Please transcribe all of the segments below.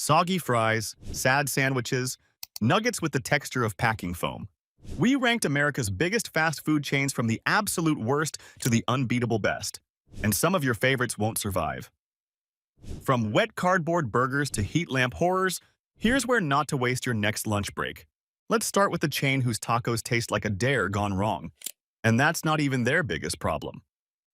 soggy fries, sad sandwiches, nuggets with the texture of packing foam. We ranked America's biggest fast food chains from the absolute worst to the unbeatable best. And some of your favorites won't survive. From wet cardboard burgers to heat lamp horrors, here's where not to waste your next lunch break. Let's start with the chain whose tacos taste like a dare gone wrong. And that's not even their biggest problem.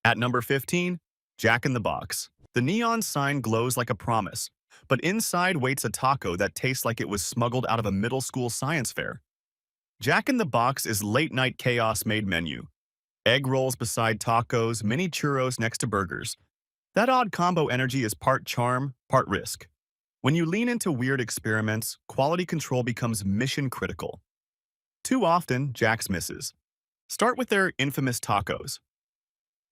At number 15, Jack in the Box. The neon sign glows like a promise, but inside waits a taco that tastes like it was smuggled out of a middle school science fair. Jack in the Box is late-night chaos made menu. Egg rolls beside tacos, mini churros next to burgers. That odd combo energy is part charm, part risk. When you lean into weird experiments, quality control becomes mission critical. Too often, Jack's misses. Start with their infamous tacos.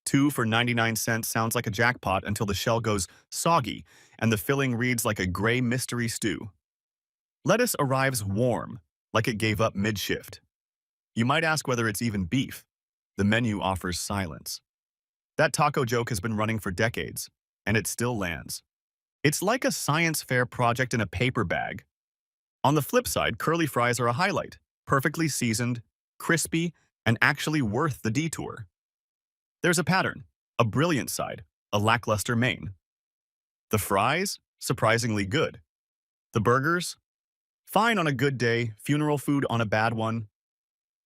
2 for 99 cents sounds like a jackpot until the shell goes soggy and the filling reads like a gray mystery stew. Lettuce arrives warm, like it gave up mid-shift. You might ask whether it's even beef. The menu offers silence. That taco joke has been running for decades, and it still lands. It's like a science fair project in a paper bag. On the flip side, curly fries are a highlight, perfectly seasoned, crispy, and actually worth the detour. There's a pattern, a brilliant side, a lackluster main. The fries, surprisingly good. The burgers, fine on a good day, funeral food on a bad one.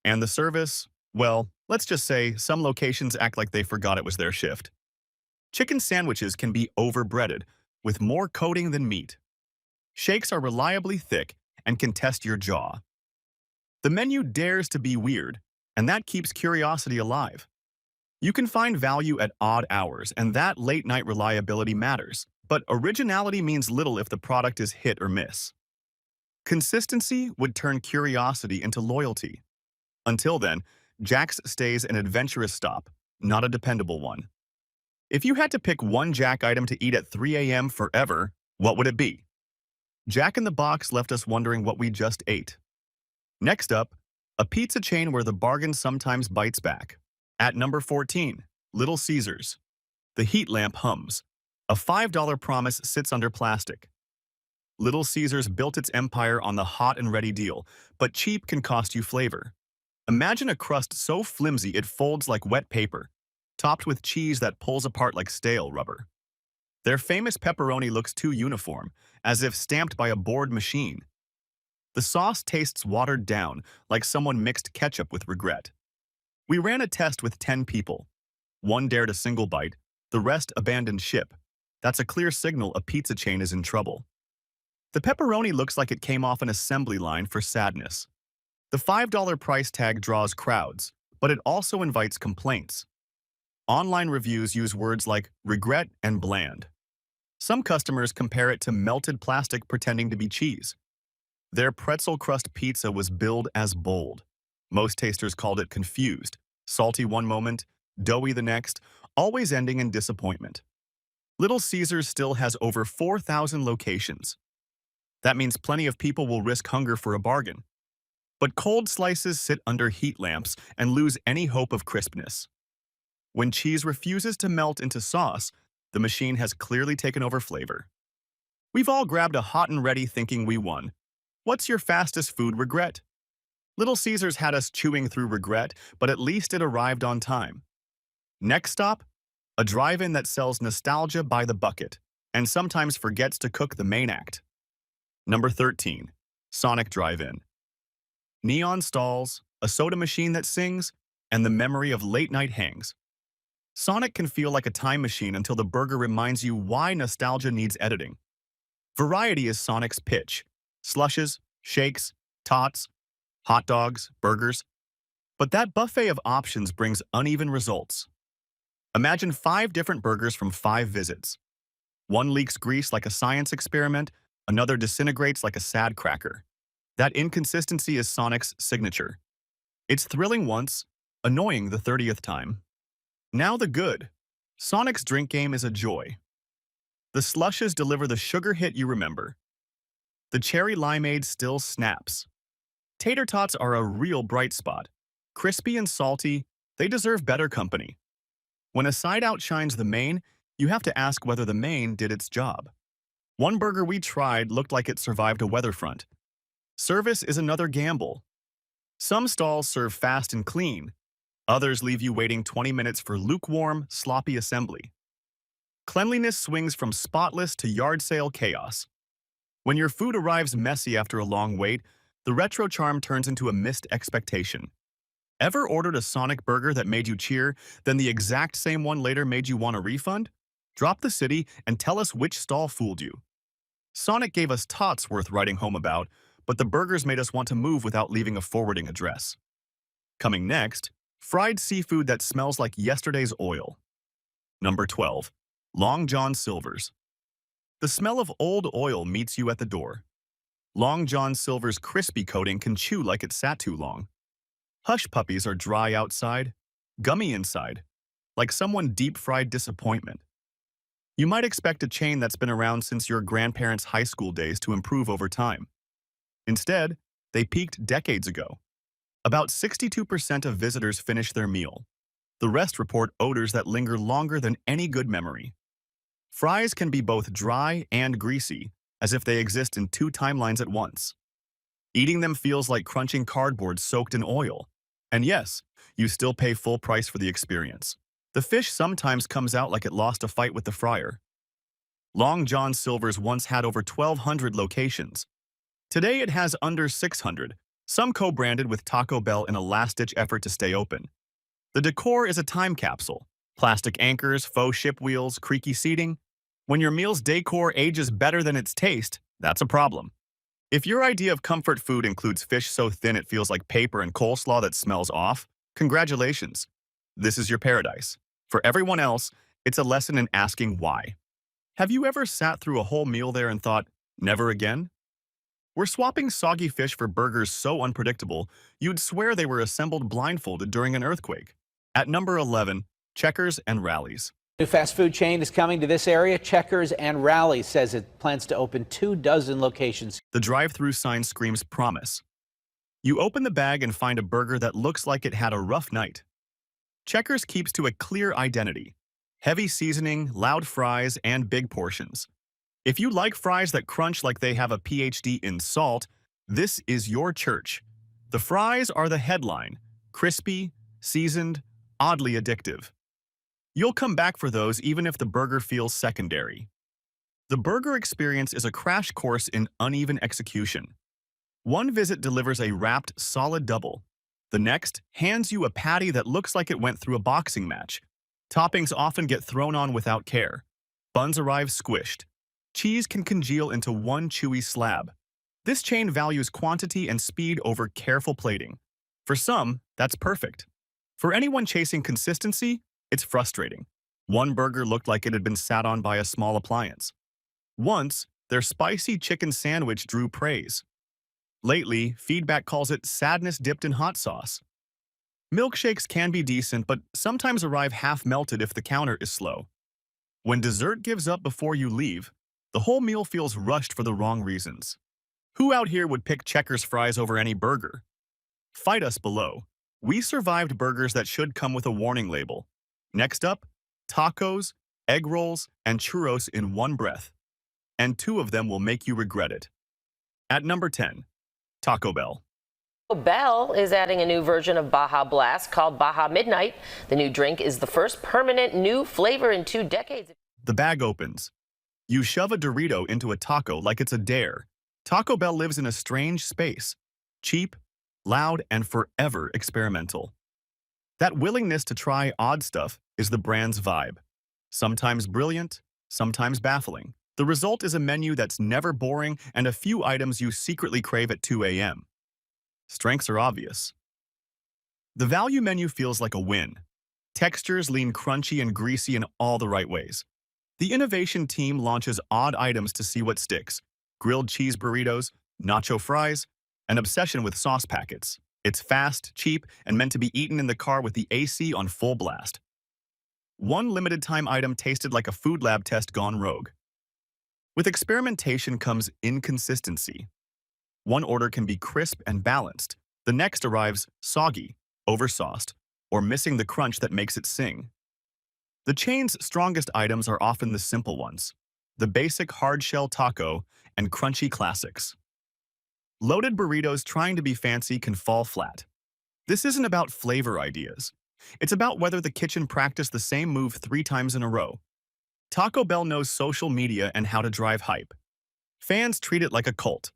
And the service, well, let's just say some locations act like they forgot it was their shift. Chicken sandwiches can be overbreaded, with more coating than meat. Shakes are reliably thick and can test your jaw. The menu dares to be weird, and that keeps curiosity alive. You can find value at odd hours, and that late-night reliability matters, but originality means little if the product is hit or miss. Consistency would turn curiosity into loyalty. Until then, Jack's stays an adventurous stop, not a dependable one. If you had to pick one Jack item to eat at 3 a.m. forever, what would it be? Jack in the Box left us wondering what we just ate. Next up, a pizza chain where the bargain sometimes bites back. At number 14, Little Caesars. The heat lamp hums. A $5 promise sits under plastic. Little Caesars built its empire on the hot and ready deal, but cheap can cost you flavor. Imagine a crust so flimsy it folds like wet paper, topped with cheese that pulls apart like stale rubber. Their famous pepperoni looks too uniform, as if stamped by a bored machine. The sauce tastes watered down, like someone mixed ketchup with regret. We ran a test with 10 people. One dared a single bite, the rest abandoned ship. That's a clear signal a pizza chain is in trouble. The pepperoni looks like it came off an assembly line for sadness. The $5 price tag draws crowds, but it also invites complaints. Online reviews use words like regret and bland. Some customers compare it to melted plastic pretending to be cheese. Their pretzel crust pizza was billed as bold. Most tasters called it confused, salty one moment, doughy the next, always ending in disappointment. Little Caesars still has over 4,000 locations. That means plenty of people will risk hunger for a bargain. But cold slices sit under heat lamps and lose any hope of crispness. When cheese refuses to melt into sauce, the machine has clearly taken over flavor. We've all grabbed a hot and ready thinking we won. What's your fastest food regret? Little Caesars had us chewing through regret, but at least it arrived on time. Next stop, a drive-in that sells nostalgia by the bucket and sometimes forgets to cook the main act. Number 13, Sonic Drive-In. Neon stalls, a soda machine that sings, and the memory of late-night hangs. Sonic can feel like a time machine until the burger reminds you why nostalgia needs editing. Variety is Sonic's pitch. Slushes, shakes, tots, hot dogs, burgers. But that buffet of options brings uneven results. Imagine 5 different burgers from 5 visits. One leaks grease like a science experiment, another disintegrates like a sad cracker. That inconsistency is Sonic's signature. It's thrilling once, annoying the 30th time. Now the good. Sonic's drink game is a joy. The slushes deliver the sugar hit you remember. The cherry limeade still snaps. Tater tots are a real bright spot. Crispy and salty, they deserve better company. When a side outshines the main, you have to ask whether the main did its job. One burger we tried looked like it survived a weather front. Service is another gamble. Some stalls serve fast and clean. Others leave you waiting 20 minutes for lukewarm, sloppy assembly. Cleanliness swings from spotless to yard sale chaos. When your food arrives messy after a long wait, the retro charm turns into a missed expectation. Ever ordered a Sonic burger that made you cheer, then the exact same one later made you want a refund? Drop the city and tell us which stall fooled you. Sonic gave us tots worth writing home about, but the burgers made us want to move without leaving a forwarding address. Coming next, fried seafood that smells like yesterday's oil. Number 12. Long John Silver's. The smell of old oil meets you at the door. Long John Silver's crispy coating can chew like it sat too long. Hush puppies are dry outside, gummy inside, like someone deep-fried disappointment. You might expect a chain that's been around since your grandparents' high school days to improve over time. Instead, they peaked decades ago. About 62% of visitors finish their meal. The rest report odors that linger longer than any good memory. Fries can be both dry and greasy, as if they exist in two timelines at once. Eating them feels like crunching cardboard soaked in oil. And yes, you still pay full price for the experience. The fish sometimes comes out like it lost a fight with the fryer. Long John Silver's once had over 1,200 locations. Today it has under 600, some co-branded with Taco Bell in a last-ditch effort to stay open. The decor is a time capsule. Plastic anchors, faux ship wheels, creaky seating. When your meal's decor ages better than its taste, that's a problem. If your idea of comfort food includes fish so thin it feels like paper and coleslaw that smells off, congratulations. This is your paradise. For everyone else, it's a lesson in asking why. Have you ever sat through a whole meal there and thought, never again? We're swapping soggy fish for burgers so unpredictable, you'd swear they were assembled blindfolded during an earthquake. At number 11, Checkers and Rallies. New fast food chain is coming to this area. Checkers and Rallies says it plans to open 24 locations. The drive-through sign screams promise. You open the bag and find a burger that looks like it had a rough night. Checkers keeps to a clear identity. Heavy seasoning, loud fries, and big portions. If you like fries that crunch like they have a PhD in salt, this is your church. The fries are the headline. Crispy, seasoned, oddly addictive. You'll come back for those even if the burger feels secondary. The burger experience is a crash course in uneven execution. One visit delivers a wrapped, solid double. The next hands you a patty that looks like it went through a boxing match. Toppings often get thrown on without care. Buns arrive squished. Cheese can congeal into one chewy slab. This chain values quantity and speed over careful plating. For some, that's perfect. For anyone chasing consistency, it's frustrating. One burger looked like it had been sat on by a small appliance. Once, their spicy chicken sandwich drew praise. Lately, feedback calls it sadness dipped in hot sauce. Milkshakes can be decent, but sometimes arrive half-melted if the counter is slow. When dessert gives up before you leave, the whole meal feels rushed for the wrong reasons. Who out here would pick Checkers fries over any burger? Fight us below. We survived burgers that should come with a warning label. Next up, tacos, egg rolls, and churros in one breath. And two of them will make you regret it. At number 10, Taco Bell. Bell is adding a new version of Baja Blast called Baja Midnight. The new drink is the first permanent new flavor in 2 decades. The bag opens. You shove a Dorito into a taco like it's a dare. Taco Bell lives in a strange space. Cheap, loud, and forever experimental. That willingness to try odd stuff is the brand's vibe. Sometimes brilliant, sometimes baffling. The result is a menu that's never boring and a few items you secretly crave at 2 a.m. Strengths are obvious. The value menu feels like a win. Textures lean crunchy and greasy in all the right ways. The innovation team launches odd items to see what sticks. Grilled cheese burritos, nacho fries, an obsession with sauce packets. It's fast, cheap, and meant to be eaten in the car with the AC on full blast. One limited-time item tasted like a food lab test gone rogue. With experimentation comes inconsistency. One order can be crisp and balanced. The next arrives soggy, oversauced, or missing the crunch that makes it sing. The chain's strongest items are often the simple ones. the basic hard-shell taco, and crunchy classics. Loaded burritos trying to be fancy can fall flat. This isn't about flavor ideas. It's about whether the kitchen practiced the same move 3 times in a row. Taco Bell knows social media and how to drive hype. Fans treat it like a cult.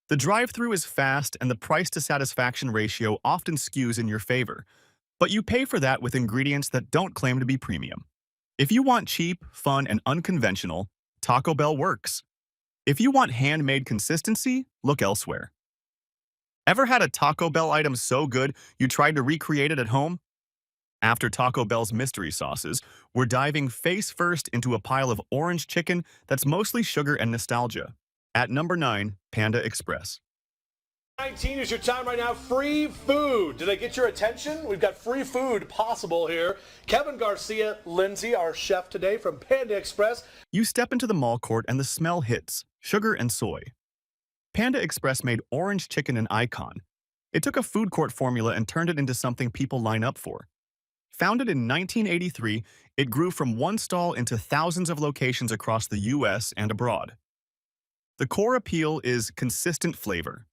The drive-thru is fast and the price-to-satisfaction ratio often skews in your favor, but you pay for that with ingredients that don't claim to be premium. If you want cheap, fun, and unconventional, Taco Bell works. If you want handmade consistency, look elsewhere. Ever had a Taco Bell item so good you tried to recreate it at home? After Taco Bell's mystery sauces, we're diving face first into a pile of orange chicken that's mostly sugar and nostalgia. At number 9, Panda Express. 19 is your time right now. Free food. Did I get your attention? We've got free food possible here. Kevin Garcia Lindsay, our chef today from Panda Express. You step into the mall court and the smell hits, sugar and soy. Panda Express made orange chicken an icon. It took a food court formula and turned it into something people line up for. Founded in 1983, it grew from one stall into thousands of locations across the U.S. and abroad. The core appeal is consistent flavor.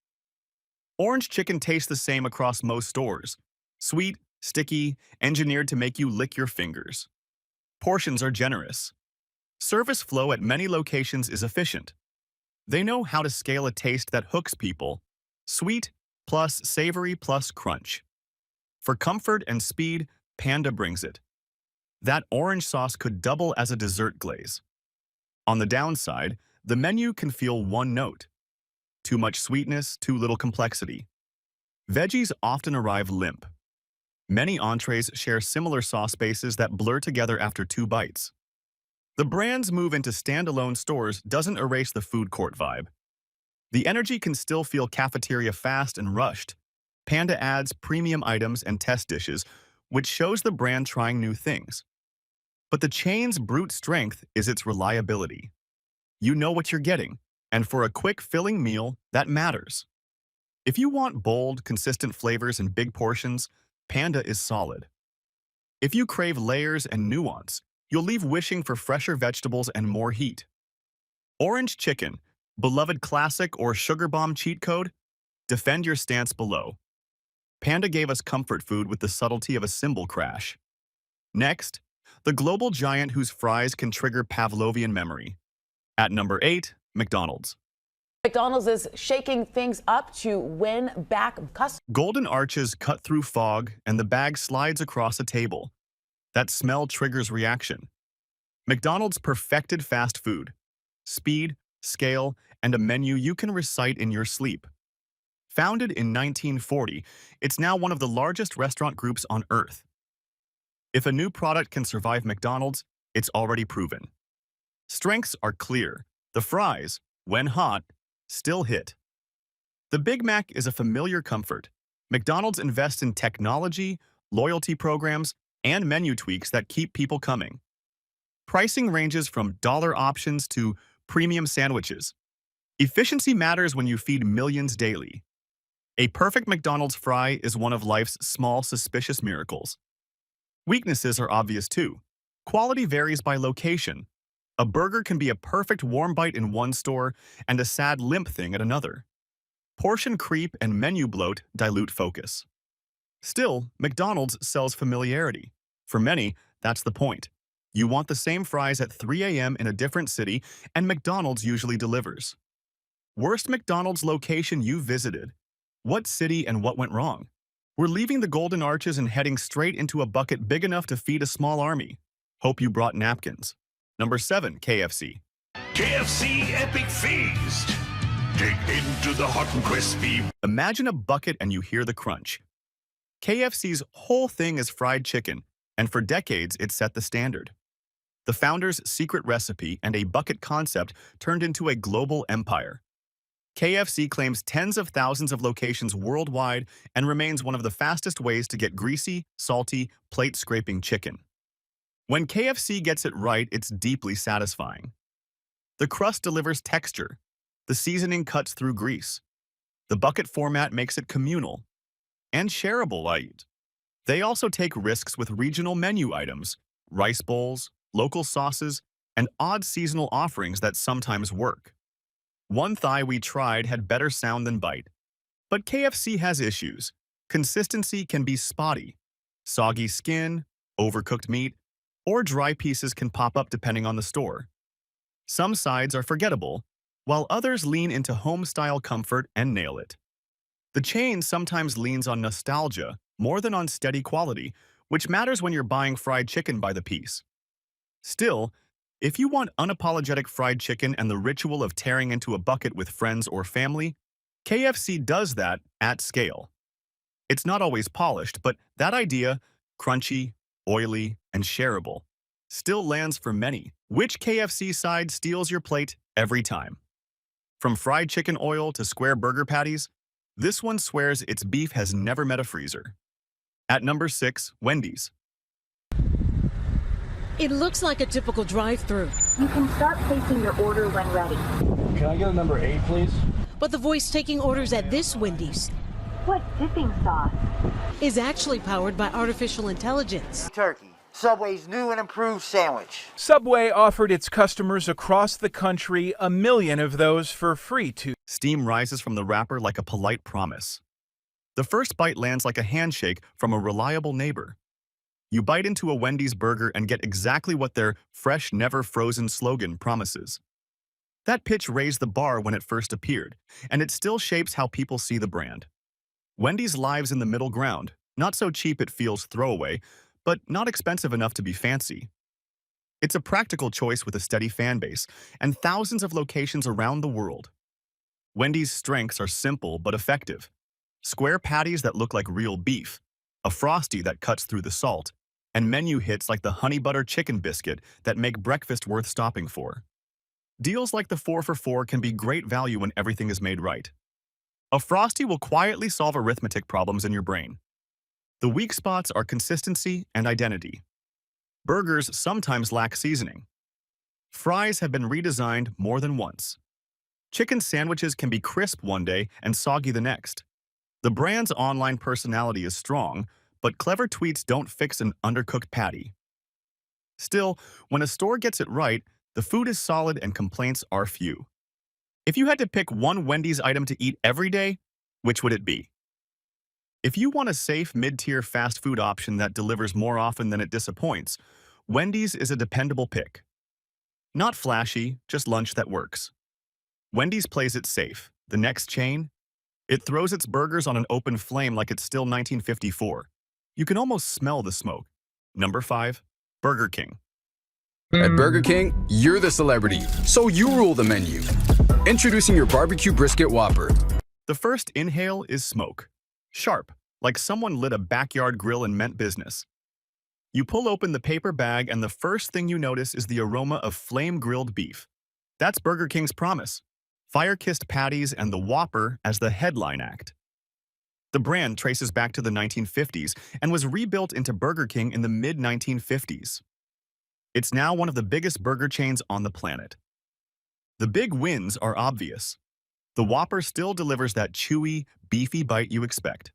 Orange chicken tastes the same across most stores. Sweet, sticky, engineered to make you lick your fingers. Portions are generous. Service flow at many locations is efficient. They know how to scale a taste that hooks people. Sweet plus savory plus crunch. For comfort and speed, Panda brings it. That orange sauce could double as a dessert glaze. On the downside, the menu can feel one note. Too much sweetness, too little complexity. Veggies often arrive limp. Many entrees share similar sauce bases that blur together after 2 bites. The brand's move into standalone stores doesn't erase the food court vibe. The energy can still feel cafeteria fast and rushed. Panda adds premium items and test dishes, which shows the brand trying new things. But the chain's brute strength is its reliability. You know what you're getting, and for a quick, filling meal, that matters. If you want bold, consistent flavors and big portions, Panda is solid. If you crave layers and nuance, you'll leave wishing for fresher vegetables and more heat. Orange chicken, beloved classic or sugar bomb cheat code? Defend your stance below. Panda gave us comfort food with the subtlety of a cymbal crash. Next, the global giant whose fries can trigger Pavlovian memory. At number 8, McDonald's. McDonald's is shaking things up to win back customers. Golden arches cut through fog and the bag slides across a table. That smell triggers reaction. McDonald's perfected fast food. Speed, scale, and a menu you can recite in your sleep. Founded in 1940, it's now one of the largest restaurant groups on Earth. If a new product can survive McDonald's, it's already proven. Strengths are clear. The fries, when hot, still hit. The Big Mac is a familiar comfort. McDonald's invests in technology, loyalty programs, and menu tweaks that keep people coming. Pricing ranges from dollar options to premium sandwiches. Efficiency matters when you feed millions daily. A perfect McDonald's fry is one of life's small, suspicious miracles. Weaknesses are obvious too. Quality varies by location. A burger can be a perfect warm bite in one store and a sad limp thing at another. Portion creep and menu bloat dilute focus. Still, McDonald's sells familiarity. For many, that's the point. You want the same fries at 3 a.m. in a different city, and McDonald's usually delivers. Worst McDonald's location you visited? What city and what went wrong? We're leaving the Golden Arches and heading straight into a bucket big enough to feed a small army. Hope you brought napkins. Number 7, KFC. KFC Epic Feast. Dig into the hot and crispy. Imagine a bucket and you hear the crunch. KFC's whole thing is fried chicken, and for decades it set the standard. The founder's secret recipe and a bucket concept turned into a global empire. KFC claims tens of thousands of locations worldwide and remains one of the fastest ways to get greasy, salty, plate-scraping chicken. When KFC gets it right, it's deeply satisfying. The crust delivers texture. The seasoning cuts through grease. The bucket format makes it communal and shareable. They also take risks with regional menu items, rice bowls, local sauces, and odd seasonal offerings that sometimes work. One thigh we tried had better sound than bite. But KFC has issues. Consistency can be spotty. Soggy skin, overcooked meat, or dry pieces can pop up depending on the store. Some sides are forgettable, while others lean into home-style comfort and nail it. The chain sometimes leans on nostalgia more than on steady quality, which matters when you're buying fried chicken by the piece. Still, if you want unapologetic fried chicken and the ritual of tearing into a bucket with friends or family, KFC does that at scale. It's not always polished, but that idea, crunchy, oily, and shareable, still lands for many. Which KFC side steals your plate every time? From fried chicken oil to square burger patties, this one swears its beef has never met a freezer. At number 6, Wendy's. It looks like a typical drive-thru. You can start placing your order when ready. Can I get a number 8, please? But the voice taking orders at this Wendy's What dipping sauce? is actually powered by artificial intelligence. Turkey, Subway's new and improved sandwich. Subway offered its customers across the country 1 million of those for free to. Steam rises from the wrapper like a polite promise. The first bite lands like a handshake from a reliable neighbor. You bite into a Wendy's burger and get exactly what their fresh, never frozen slogan promises. That pitch raised the bar when it first appeared, and it still shapes how people see the brand. Wendy's lives in the middle ground, not so cheap it feels throwaway, but not expensive enough to be fancy. It's a practical choice with a steady fan base and thousands of locations around the world. Wendy's strengths are simple but effective. Square patties that look like real beef, a Frosty that cuts through the salt, and menu hits like the honey butter chicken biscuit that make breakfast worth stopping for. Deals like the 4 for $4 can be great value when everything is made right. A Frosty will quietly solve arithmetic problems in your brain. The weak spots are consistency and identity. Burgers sometimes lack seasoning. Fries have been redesigned more than once. Chicken sandwiches can be crisp one day and soggy the next. The brand's online personality is strong, but clever tweets don't fix an undercooked patty. Still, when a store gets it right, the food is solid and complaints are few. If you had to pick one Wendy's item to eat every day, which would it be? If you want a safe mid-tier fast food option that delivers more often than it disappoints, Wendy's is a dependable pick. Not flashy, just lunch that works. Wendy's plays it safe. The next chain? It throws its burgers on an open flame like it's still 1954. You can almost smell the smoke. Number 5, Burger King. At Burger King, you're the celebrity, so you rule the menu. Introducing your barbecue brisket Whopper. The first inhale is smoke. Sharp, like someone lit a backyard grill and meant business. You pull open the paper bag and the first thing you notice is the aroma of flame-grilled beef. That's Burger King's promise. Fire-kissed patties and the Whopper as the headline act. The brand traces back to the 1950s and was rebuilt into Burger King in the mid-1950s. It's now one of the biggest burger chains on the planet. The big wins are obvious. The Whopper still delivers that chewy, beefy bite you expect.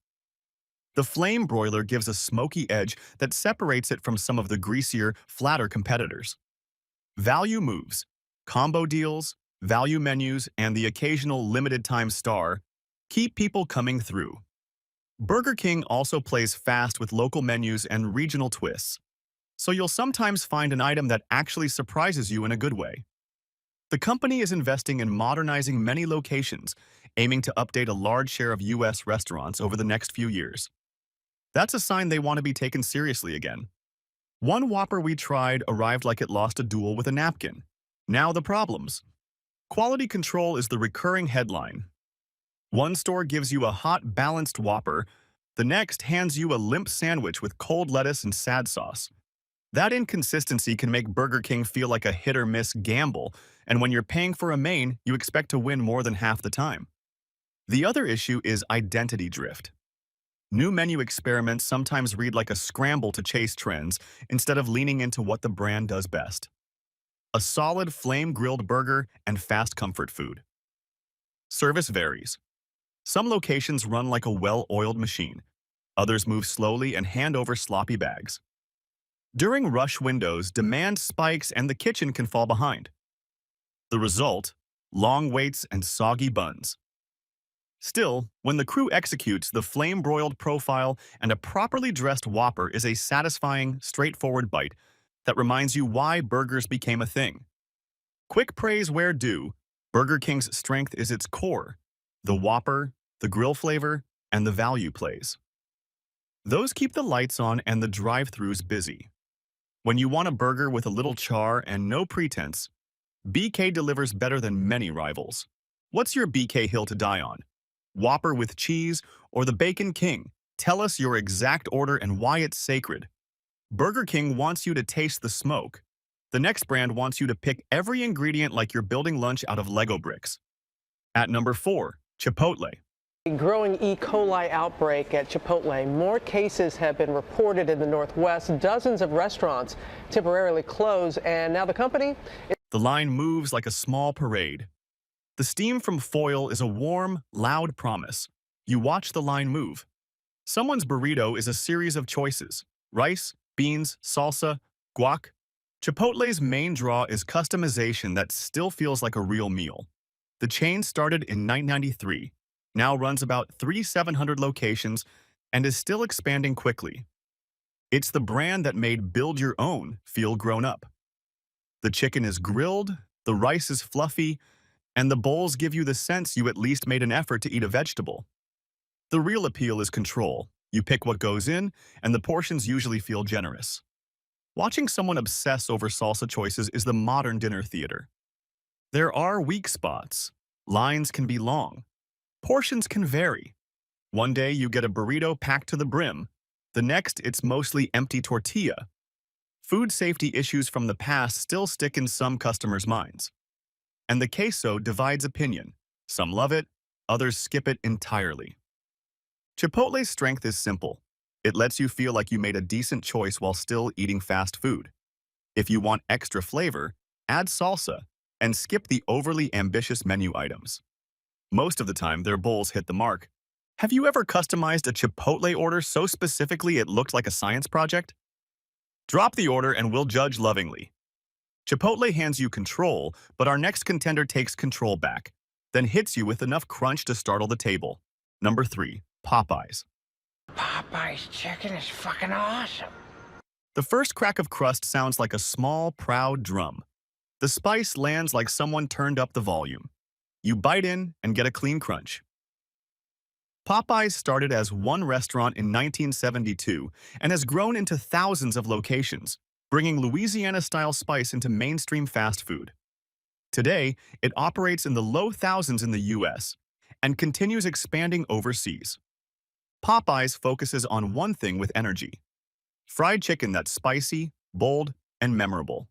The flame broiler gives a smoky edge that separates it from some of the greasier, flatter competitors. Value moves, combo deals, value menus, and the occasional limited-time star keep people coming through. Burger King also plays fast with local menus and regional twists, so you'll sometimes find an item that actually surprises you in a good way. The company is investing in modernizing many locations, aiming to update a large share of U.S. restaurants over the next few years. That's a sign they want to be taken seriously again. One Whopper we tried arrived like it lost a duel with a napkin. Now the problems. Quality control is the recurring headline. One store gives you a hot, balanced Whopper, the next hands you a limp sandwich with cold lettuce and sad sauce. That inconsistency can make Burger King feel like a hit-or-miss gamble, and when you're paying for a main, you expect to win more than half the time. The other issue is identity drift. New menu experiments sometimes read like a scramble to chase trends instead of leaning into what the brand does best. A solid flame-grilled burger and fast comfort food. Service varies. Some locations run like a well-oiled machine. Others move slowly and hand over sloppy bags. During rush windows, demand spikes and the kitchen can fall behind. The result? Long waits and soggy buns. Still, when the crew executes, the flame-broiled profile and a properly dressed Whopper is a satisfying, straightforward bite that reminds you why burgers became a thing. Quick praise where due, Burger King's strength is its core, the Whopper, the grill flavor, and the value plays. Those keep the lights on and the drive-thrus busy. When you want a burger with a little char and no pretense, BK delivers better than many rivals. What's your BK hill to die on? Whopper with cheese or the Bacon King? Tell us your exact order and why it's sacred. Burger King wants you to taste the smoke. The next brand wants you to pick every ingredient like you're building lunch out of Lego bricks. At number 4, Chipotle. A growing E. coli outbreak at Chipotle. More cases have been reported in the Northwest. Dozens of restaurants temporarily closed, and now the company... The line moves like a small parade. The steam from foil is a warm, loud promise. You watch the line move. Someone's burrito is a series of choices: rice, beans, salsa, guac. Chipotle's main draw is customization that still feels like a real meal. The chain started in 1993, now runs about 3,700 locations, and is still expanding quickly. It's the brand that made Build Your Own feel grown up. The chicken is grilled, the rice is fluffy, and the bowls give you the sense you at least made an effort to eat a vegetable. The real appeal is control. You pick what goes in, and the portions usually feel generous. Watching someone obsess over salsa choices is the modern dinner theater. There are weak spots. Lines can be long. Portions can vary. One day you get a burrito packed to the brim. The next, it's mostly empty tortilla. Food safety issues from the past still stick in some customers' minds. And the queso divides opinion. Some love it, others skip it entirely. Chipotle's strength is simple. It lets you feel like you made a decent choice while still eating fast food. If you want extra flavor, add salsa and skip the overly ambitious menu items. Most of the time, their bowls hit the mark. Have you ever customized a Chipotle order so specifically it looked like a science project? Drop the order and we'll judge lovingly. Chipotle hands you control, but our next contender takes control back, then hits you with enough crunch to startle the table. Number 3, Popeyes. Popeye's chicken is fucking awesome. The first crack of crust sounds like a small, proud drum. The spice lands like someone turned up the volume. You bite in and get a clean crunch. Popeyes started as one restaurant in 1972 and has grown into thousands of locations, bringing Louisiana-style spice into mainstream fast food. Today, it operates in the low thousands in the U.S. and continues expanding overseas. Popeyes focuses on one thing with energy: fried chicken that's spicy, bold, and memorable.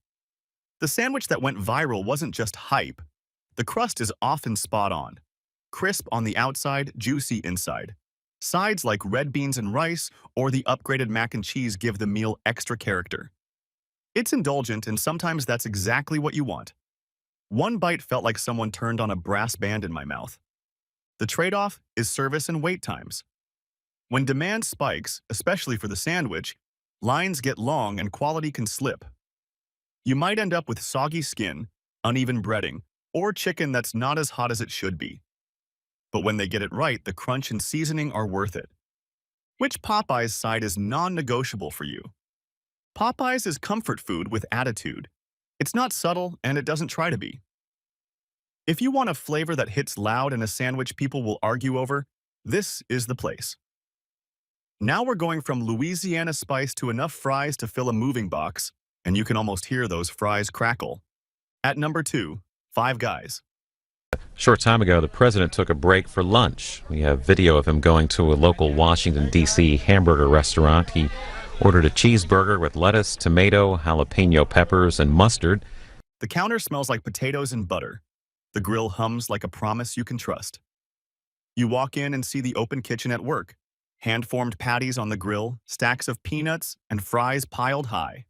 The sandwich that went viral wasn't just hype. The crust is often spot on. Crisp on the outside, juicy inside. Sides like red beans and rice or the upgraded mac and cheese give the meal extra character. It's indulgent, and sometimes that's exactly what you want. One bite felt like someone turned on a brass band in my mouth. The trade-off is service and wait times. When demand spikes, especially for the sandwich, lines get long and quality can slip. You might end up with soggy skin, uneven breading, or chicken that's not as hot as it should be. But when they get it right, the crunch and seasoning are worth it. Which Popeyes side is non-negotiable for you? Popeyes is comfort food with attitude. It's not subtle, and it doesn't try to be. If you want a flavor that hits loud and a sandwich people will argue over, this is the place. Now we're going from Louisiana spice to enough fries to fill a moving box, and you can almost hear those fries crackle. At number 2, Five Guys. A short time ago, the president took a break for lunch. We have video of him going to a local Washington, D.C. hamburger restaurant. He ordered a cheeseburger with lettuce, tomato, jalapeno peppers, and mustard. The counter smells like potatoes and butter. The grill hums like a promise you can trust. You walk in and see the open kitchen at work. Hand-formed patties on the grill, stacks of peanuts, and fries piled high.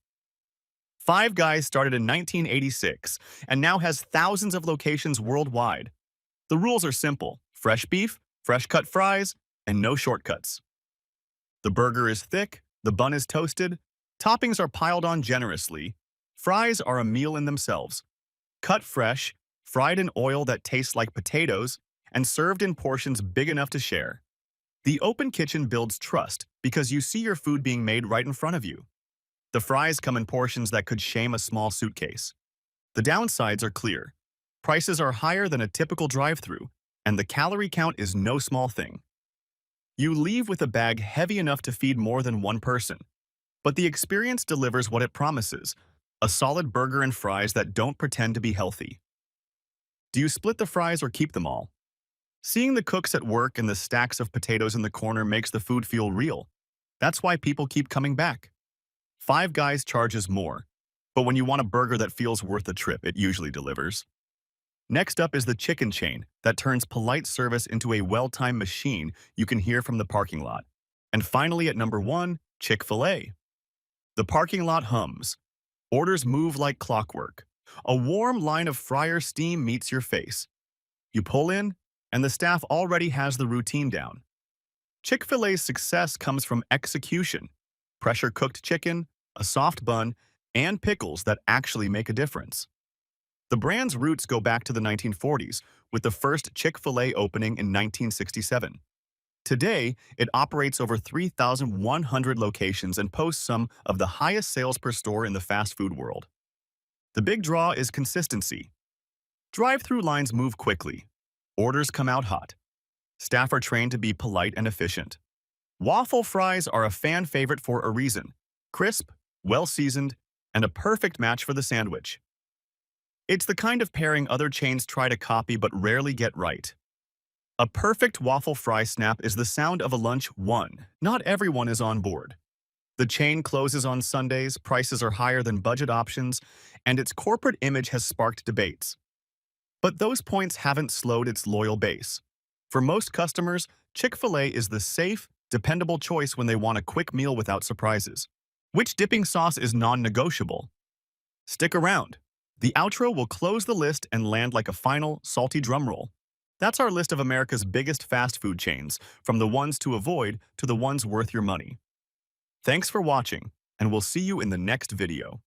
Five Guys started in 1986 and now has thousands of locations worldwide. The rules are simple: fresh beef, fresh-cut fries, and no shortcuts. The burger is thick, the bun is toasted, Toppings are piled on generously. Fries are a meal in themselves. Cut fresh, fried in oil that tastes like potatoes, and served in portions big enough to share. The open kitchen builds trust because you see your food being made right in front of you. The fries come in portions that could shame a small suitcase. The downsides are clear. Prices are higher than a typical drive-thru, and the calorie count is no small thing. You leave with a bag heavy enough to feed more than one person. But the experience delivers what it promises, a solid burger and fries that don't pretend to be healthy. Do you split the fries or keep them all? Seeing the cooks at work and the stacks of potatoes in the corner makes the food feel real. That's why people keep coming back. Five Guys charges more, but when you want a burger that feels worth the trip, it usually delivers. Next up is the chicken chain that turns polite service into a well-timed machine you can hear from the parking lot. And finally at number 1, Chick-fil-A. The parking lot hums. Orders move like clockwork. A warm line of fryer steam meets your face. You pull in, and the staff already has the routine down. Chick-fil-A's success comes from execution. Pressure-cooked chicken, a soft bun, and pickles that actually make a difference. The brand's roots go back to the 1940s, with the first Chick-fil-A opening in 1967. Today, it operates over 3,100 locations and posts some of the highest sales per store in the fast food world. The big draw is consistency. Drive-through lines move quickly. Orders come out hot. Staff are trained to be polite and efficient. Waffle fries are a fan favorite for a reason. Crisp, well-seasoned, and a perfect match for the sandwich. It's the kind of pairing other chains try to copy but rarely get right. A perfect waffle fry snap is the sound of a lunch won. Not everyone is on board. The chain closes on Sundays, prices are higher than budget options, and its corporate image has sparked debates. But those points haven't slowed its loyal base. For most customers, Chick-fil-A is the safe, dependable choice when they want a quick meal without surprises. Which dipping sauce is non-negotiable? Stick around. The outro will close the list and land like a final, salty drumroll. That's our list of America's biggest fast food chains, from the ones to avoid to the ones worth your money. Thanks for watching, and we'll see you in the next video.